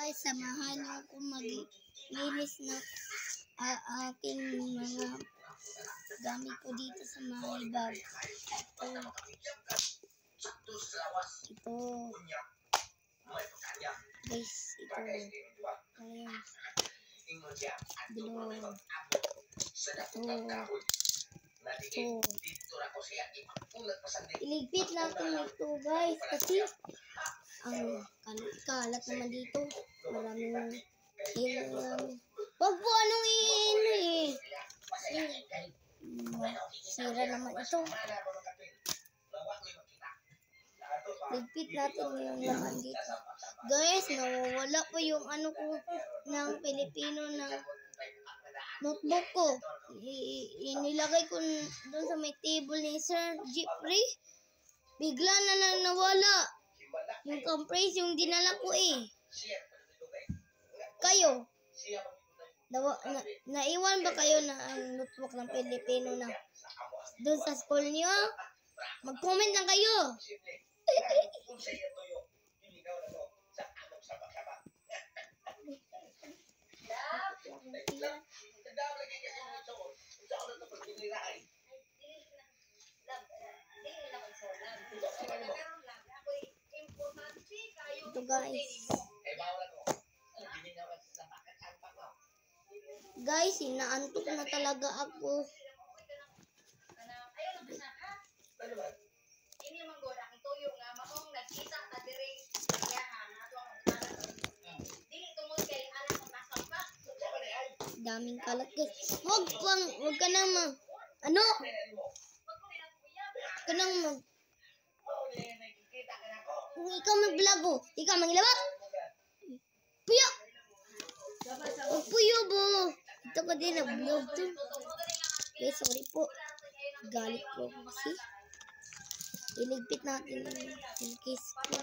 guys, samahan niyo ako maglinis ng aking mga gamit ko dito sa my bag. Ito. Guys, ito. Ayan. Dulo. Ito. Iligpit natin ito guys kasi ang kalat naman dito. Maraming wag po anong eh. Sira naman ito. Ligpit natin yung laman dito. Guys, nawawala po yung ano ko ng Pilipino ng notebook ko. Inilagay ko doon sa may table ni Sir Jeffrey. Bigla na lang nawala. Yung compress yung dinala ko eh. Kayo, naiwan ba kayo na ang notebook ng Pilipino na doon sa school niyo? Mag-comment lang kayo. Ito guys, inaantok na talaga ako. Daming kalat guys. Wag ka nang ano? Ka nang kung ikaw mag-vlog, ikaw manglaba. Puyo. Oh, puyo bo. Ito ko din nag-vlog to. Okay, sorry po. Galit po kasi. Iligpit natin yung case ko.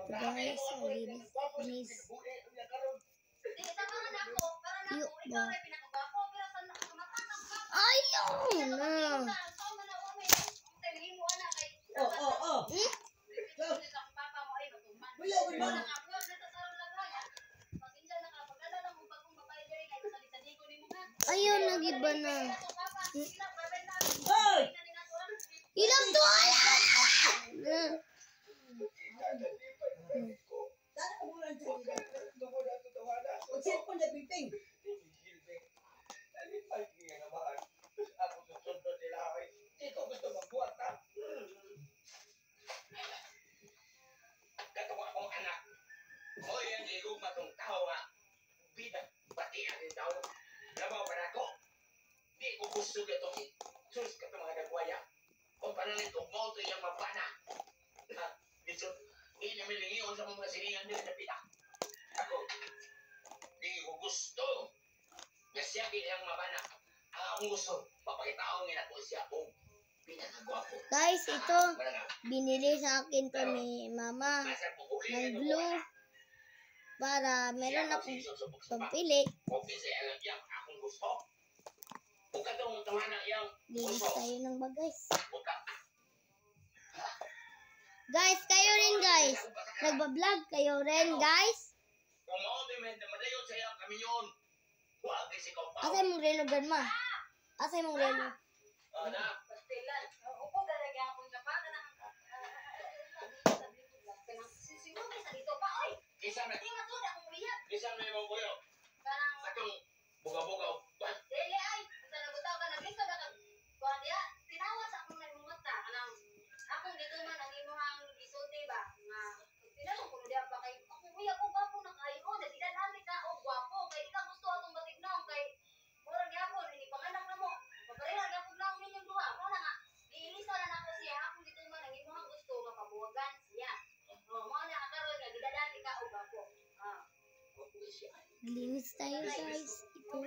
Guys, linis. Yuk ba? Ayaw na. Ayaw na giba na. Ilang tuwala! Gusto ko ito. Sus ka ito mga nagwaya. Kung paano nito, moto yung mabana. Dito, inamilingiyon sa mga siningan nila na pita. Ako, di ko gusto. Nasya yung mabana. Ang gusto, papakitaon nila ko siya kung pinakagwapo. Guys, ito, binili sa akin to ni Mama ng glue. Para meron akong pagpili. Linis tayo ng bag guys. Guys, kayo rin guys. Nagbablog kayo rin guys. Asay mong relo ganma? Asay mong relo? Linis tayo guys. Ito.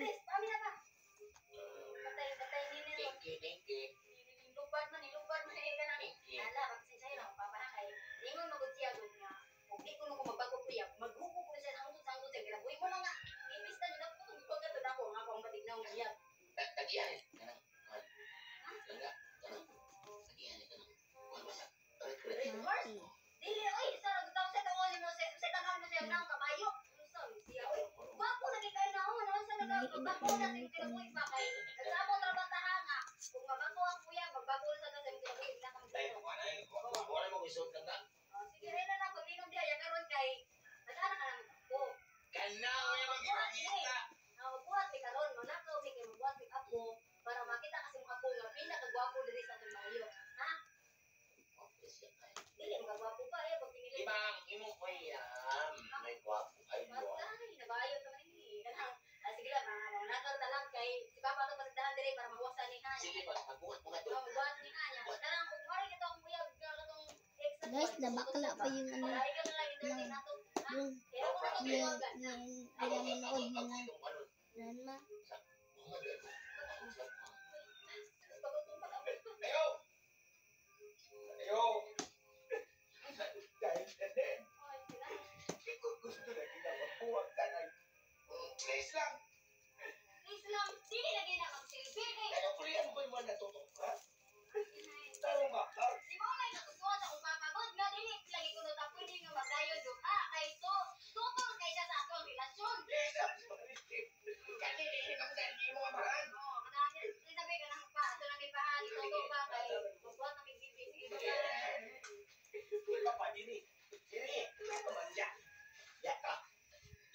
Tagihan kanang langga kanang tagihan kanang wala basa. Mati. Dili oy, sa nagtaw sa tawon mo sa tanan mo sa nang kabayo. Unsa siya oy. Wapo na kay na ho, naman sa nagbago na sa kinabuhi pa kay. Nagsamo tra ba tahanga. Kung mabago ang kuya, magbago sa sa kinabuhi na kang. Dai ko ana wala mo isod langga. Sige rin na lang pag-inom diya ya karon kay. Nagana ka nang ko. Kanaw ya magipangita. Buhat mi karon, manakaw mi kay buhat mi apo para makita kasi mo apo nga pila ka gwapo diri sa Tumayo. Ha? Dili mo ka gwapo pa pag pinili. Ibang imo koyam may guwapo ayo. Patay, nabayo to man ni. Kanang sige lang, nakaw ta lang kay si Papa to pasagdahan diri para mawasan ni ha. Sige pa magbuhat mo nga to. Buhat ni ha nya. Kanang kung mari kita ang kuya katong ex. Guys, nabakla pa yung ano. Mari ka na lang entertain nato. Yung Kaya ko na to tiwagan. pinamanood mo na. Yan ma. Ayo. Ayo. Dahil din. Ikot gusto na kita magbuhat ka na. Please lang. Please lang, dili lagi na magsilbi kay. Kaya kulihan mo ba yung mga natutok, ha? Taro nga, ha? Di ba may natutuwa sa kung papagod nga dili lagi ko ta pwede nga magayon duha kay to tutol kay siya sa atong relasyon. Kanilihin ang dahil mo nga paraan. Oh, kanang sinabi ka nang pa ato nang ipahali tutol pa kay magbuhat na bibi sige ba. Ikaw pa, Dini. Dini, ikaw man dyan. Yaka.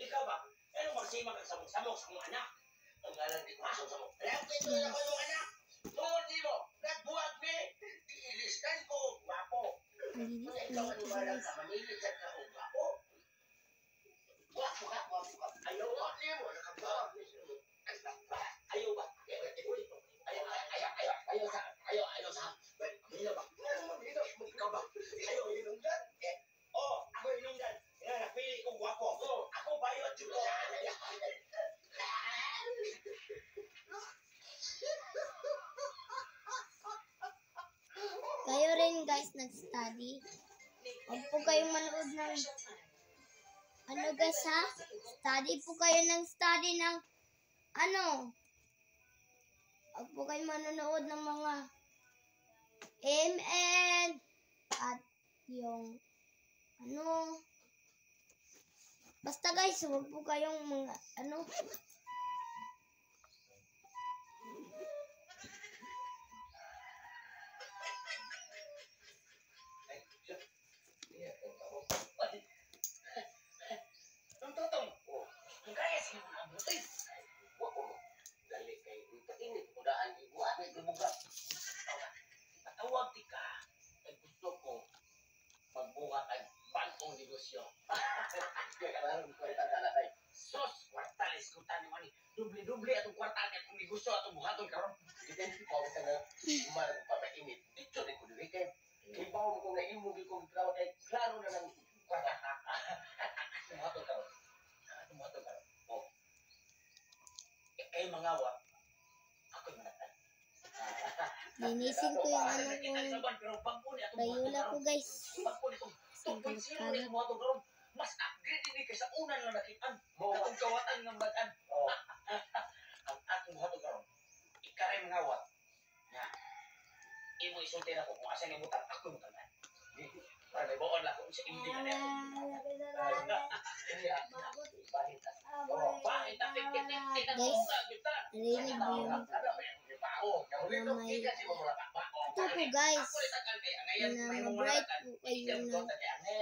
Ikaw ba? Ano magsima kang samok-samok sa mga anak? Ang galang di pasok sa mga. Alam ko ito na ako yung anak. Tungod di mo. Nagbuhat me. Diilistan ko. Wapo. Malinis Kaya na ikaw ito ano ba lang guys. ka? Mamilit ka ka. Wapo. Wapo ka. Wapo ka. Ayaw ko. Ayaw mo. Nakabawag. Ayaw ba? Ayaw sa. Ayaw sa. Ayaw ba? Ikaw ba? Ayaw inungdan? Ako inungdan. Napili kong gwapo. Ako bayot dito. Kayo rin guys nag-study. Huwag po kayong manood ng ano guys ha? Study po kayo ng study ng ano? Huwag po kayong manonood ng mga MN at yung ano? Basta guys, huwag po kayong mga ano? Ang totoo. Ang kaya siya mga abutin. Wako mo. Dali kay painit mo daan ibuhat na ibuga. Patawag ti ka. Ay gusto ko magbuhat ang bantong negosyo. Kaya kailangan ko ito talatay. Sos, kwartales ko tani mo ni. Dubli-dubli atong kwartal niya kung negosyo atong buhaton karon. Dito ko sa nga umarag papainit. Dito din ko weekend. Kibaw ko nga imo di ko gawat kay klaro na ng kwartal. Buhaton karon. Buhaton karon. Oh. Eh mangawa. Ako manatan. Linisin ko yung ano kong Crayola ko guys. Ang kalat-kalat. Mas upgrade ini kaysa una nga nakitaan. Katong kawatan ng bagan. Ang atong hatog karon. Ikaray mga awat. Nga. Imo isulti na ko kung asa ni butang ako mo tanan. Para may baon lang ko sa hindi na niya. Bahit na. Bahit na. Guys, narinig mo yun. Ito po guys, na mag-bright po kayo na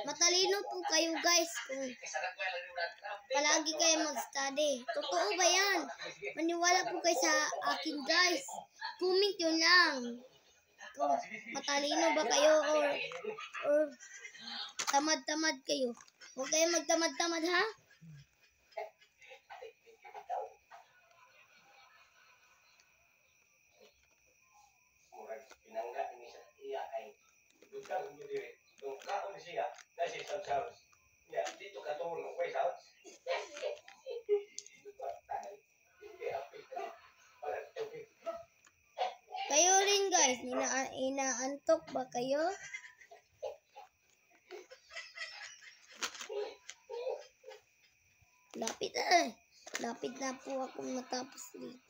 matalino po kayo guys kung palagi kayo mag-study. Totoo ba yan? Maniwala po kayo sa akin guys. Comment yun lang. Kung matalino ba kayo or tamad-tamad kayo. Huwag kayo magtamad-tamad ha. Pinangga ini sa iya ay dutang mo diri. Kung kaon siya, kasi sa Charles. Ya, dito ka tulong ko sa. Kayo rin guys, inaantok ba kayo? Lapit na po akong matapos dito.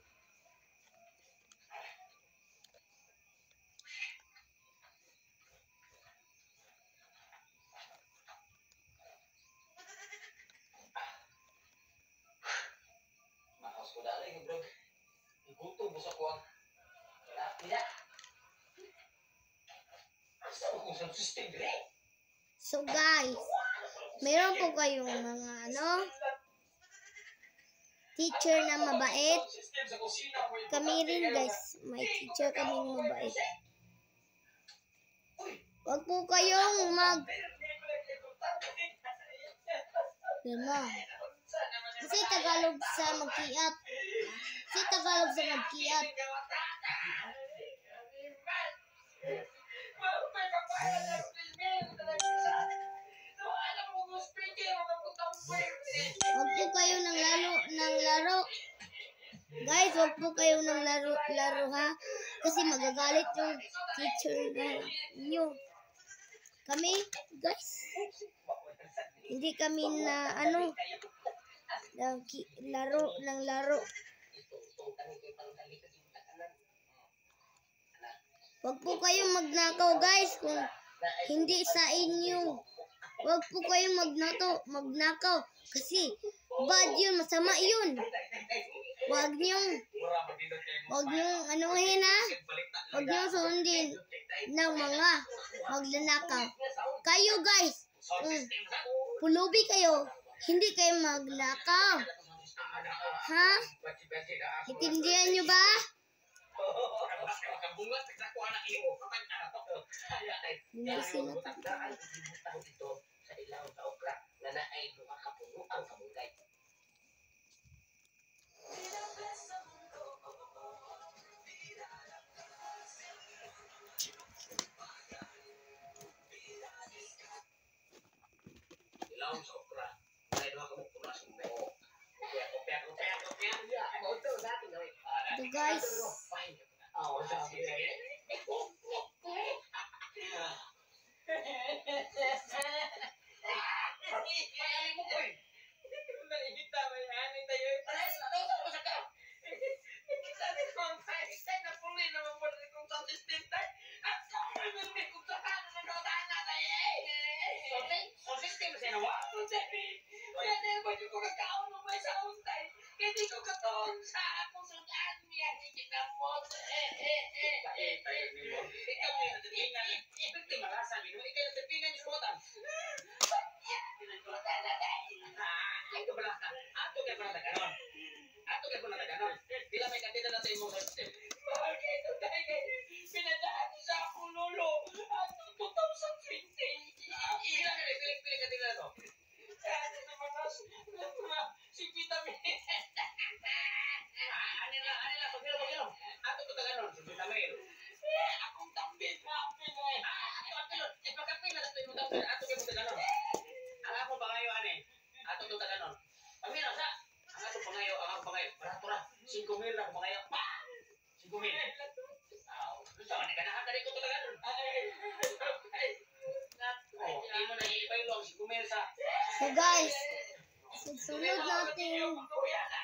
ko dali yung bro. Igutom mo sa kuwang. Wala. Asa mo kung sa system dire? So guys, meron po kayong mga teacher na mabait. Kami rin guys, may teacher kaming mabait. Wag po kayong Kasi Tagalog sa magkiat. Wag po kayo ng laro. Guys, wag po kayo ng laro ha. Kasi magagalit yung teacher niyo. Kami, guys, hindi kami na laro. Wag po kayong magnakaw guys kung hindi sa inyo. Wag po kayong magnakaw kasi bad yun, masama yun. Wag niyong anuhin ha. Wag niyong sundin ng mga magnanakaw. Kayo guys, pulubi kayo, hindi kayo magnakaw. Ha? Itindihan niyo ba? Hindi sila ito guys. So guys, susunod natin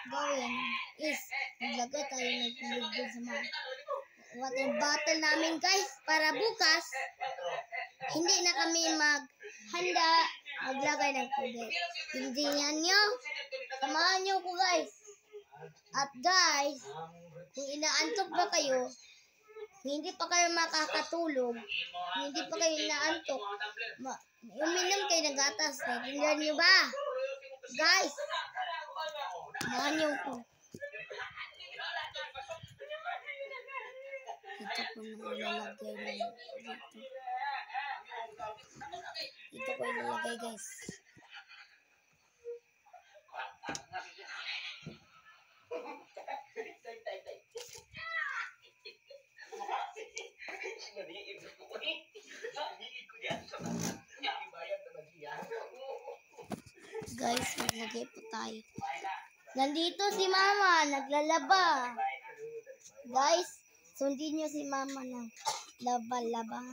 gawin is maglagay tayo ng tubig sa mga water bottle namin guys para bukas hindi na kami maghanda maglagay ng tubig. Tindihan nyo, samahan nyo ko guys. At guys, kung inaantok ba kayo, hindi pa kayo makakatulog, hindi pa kayo inaantok, uminom kayo ng gatas. Natindihan nyo ba? Guys, samahan nyo ko. Ito ko ilalagay guys. Guys, maglagay po tayo. Nandito si Mama, naglalaba. Guys, sundin nyo si Mama ng laba-laba.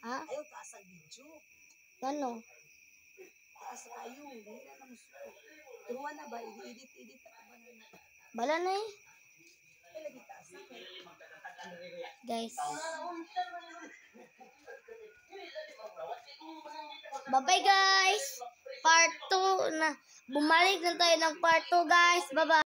Ha? Ayaw, taas ang video. Ano? Taas kayo. Hindi na namusto. Turuan na ba? I-edit na ba na? Bala na eh. Ay, lagi taas na. Guys. Bye-bye guys. Part 2 na. Bumalik na tayo ng part 2 guys. Bye-bye.